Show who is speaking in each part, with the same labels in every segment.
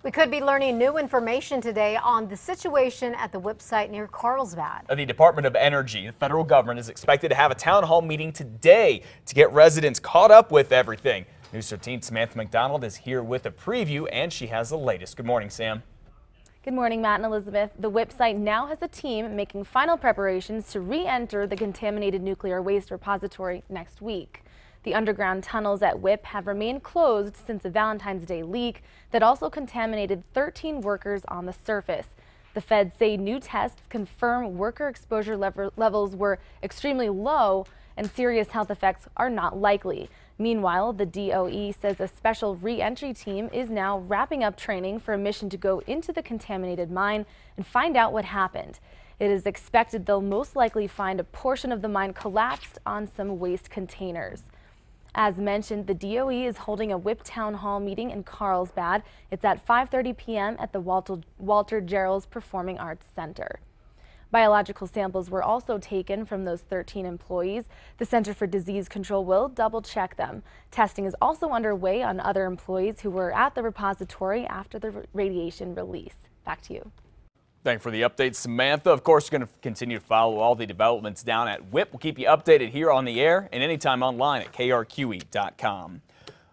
Speaker 1: We could be learning new information today on the situation at the WIP site near Carlsbad.
Speaker 2: The Department of Energy, the federal government, is expected to have a town hall meeting today to get residents caught up with everything. News 13's Samantha McDonald is here with a preview, and she has the latest. Good morning, Sam.
Speaker 3: Good morning, Matt and Elizabeth. The WIP site now has a team making final preparations to re-enter the contaminated nuclear waste repository next week. The underground tunnels at WIP have remained closed since a Valentine's Day leak that also contaminated 13 workers on the surface. The feds say new tests confirm worker exposure levels were extremely low and serious health effects are not likely. Meanwhile, the DOE says a special re-entry team is now wrapping up training for a mission to go into the contaminated mine and find out what happened. It is expected they'll most likely find a portion of the mine collapsed on some waste containers. As mentioned, the DOE is holding a WIP town hall meeting in Carlsbad. It's at 5:30 p.m. at the Walter Gerrels Performing Arts Center. Biological samples were also taken from those 13 employees. The Center for Disease Control will double-check them. Testing is also underway on other employees who were at the repository after the radiation release. Back to you.
Speaker 2: Thanks for the update, Samantha. Of course, we're going to continue to follow all the developments down at WIP. We'll keep you updated here on the air and anytime online at KRQE.com.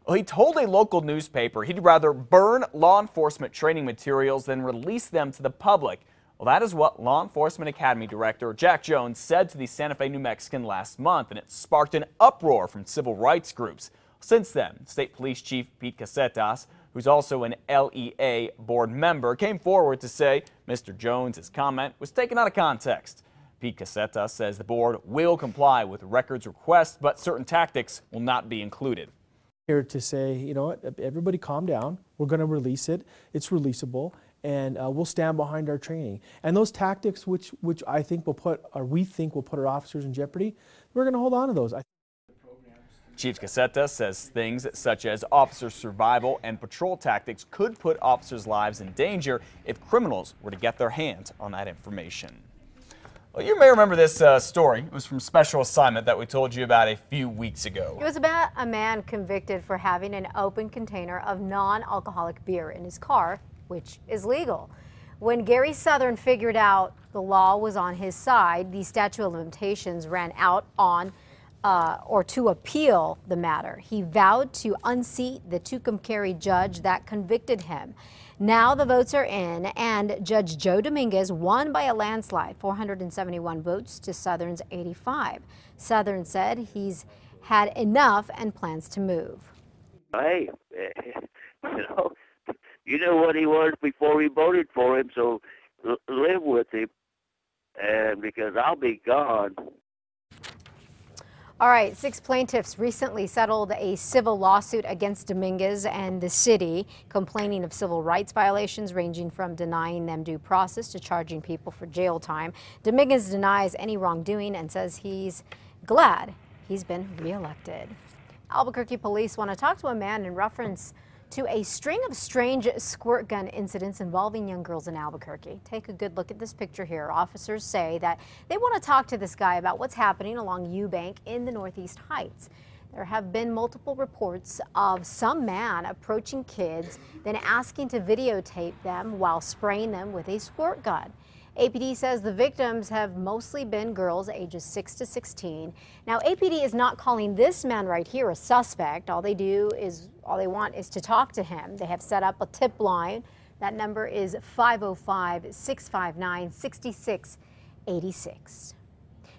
Speaker 2: Well, he told a local newspaper he'd rather burn law enforcement training materials than release them to the public. Well, that is what Law Enforcement Academy Director Jack Jones said to the Santa Fe New Mexican last month, and it sparked an uproar from civil rights groups. Since then, State Police Chief Pete Casetas, who's also an LEA board member, came forward to say Mr. Jones' comment was taken out of context. Pete Casetas says the board will comply with records requests, but certain tactics will not be included.
Speaker 4: Here to say, you know what, everybody calm down. We're going to release it. It's releasable, and we'll stand behind our training. And those tactics, which I think will put, or we think will put our officers in jeopardy, we're going to hold on to those.
Speaker 2: Chief Casetas says things such as officer survival and patrol tactics could put officers' lives in danger if criminals were to get their hands on that information. Well, you may remember this story. It was from Special Assignment that we told you about a few weeks ago.
Speaker 1: It was about a man convicted for having an open container of non-alcoholic beer in his car, which is legal. When Gary Southern figured out the law was on his side, the statute of limitations ran out on or to appeal the matter. He vowed to unseat the Tucumcari judge that convicted him. Now the votes are in, and Judge Joe Dominguez won by a landslide, 471 votes to Southern's 85. Southern said he's had enough and plans to move.
Speaker 5: Hey, you know what he was before we voted for him, so live with him, and because I'll be gone.
Speaker 1: All right, 6 plaintiffs recently settled a civil lawsuit against Dominguez and the city, complaining of civil rights violations ranging from denying them due process to charging people for jail time. Dominguez denies any wrongdoing and says he's glad he's been reelected. Albuquerque police want to talk to a man in reference to a string of strange squirt gun incidents involving young girls in Albuquerque. Take a good look at this picture here. Officers say that they want to talk to this guy about what's happening along Eubank in the Northeast Heights. There have been multiple reports of some man approaching kids, then asking to videotape them while spraying them with a squirt gun. APD says the victims have mostly been girls ages 6 to 16. Now, APD is not calling this man right here a suspect. All they want is to talk to him. They have set up a tip line. That number is 505-659-6686.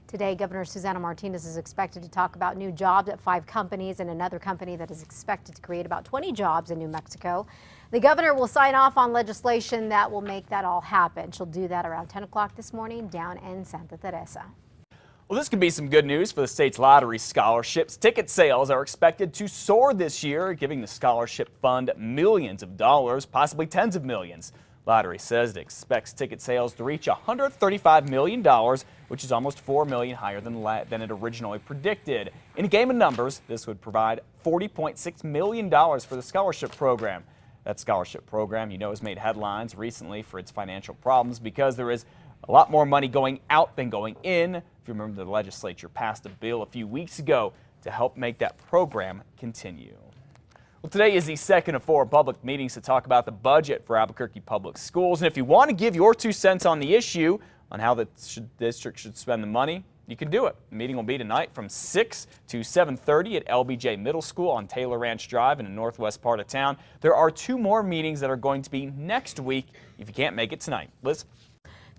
Speaker 1: Today, Governor Susana Martinez is expected to talk about new jobs at 5 companies and another company that is expected to create about 20 jobs in New Mexico. The governor will sign off on legislation that will make that all happen. She'll do that around 10 o'clock this morning down in Santa Teresa.
Speaker 2: Well, this could be some good news for the state's lottery scholarships. Ticket sales are expected to soar this year, giving the scholarship fund millions of dollars, possibly tens of millions. Lottery says it expects ticket sales to reach $135 million, which is almost $4 million higher than it originally predicted. In a game of numbers, this would provide $40.6 million for the scholarship program. That scholarship program, you know, has made headlines recently for its financial problems because there is a lot more money going out than going in. If you remember, the legislature passed a bill a few weeks ago to help make that program continue. Well, today is the second of 4 public meetings to talk about the budget for Albuquerque Public Schools. And if you want to give your 2 cents on the issue on how the district should spend the money, you can do it. The meeting will be tonight from 6 to 7:30 at LBJ Middle School on Taylor Ranch Drive in the northwest part of town. There are 2 more meetings that are going to be next week if you can't make it tonight. Liz?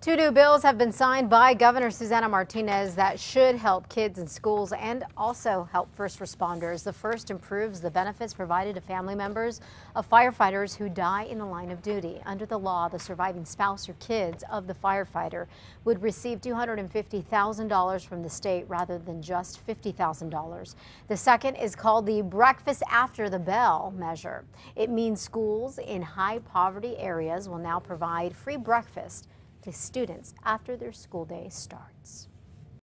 Speaker 1: 2 new bills have been signed by Governor Susana Martinez that should help kids in schools and also help first responders. The first improves the benefits provided to family members of firefighters who die in the line of duty. Under the law, the surviving spouse or kids of the firefighter would receive $250,000 from the state rather than just $50,000. The second is called the Breakfast After the Bell measure. It means schools in high poverty areas will now provide free breakfast to students after their school day starts.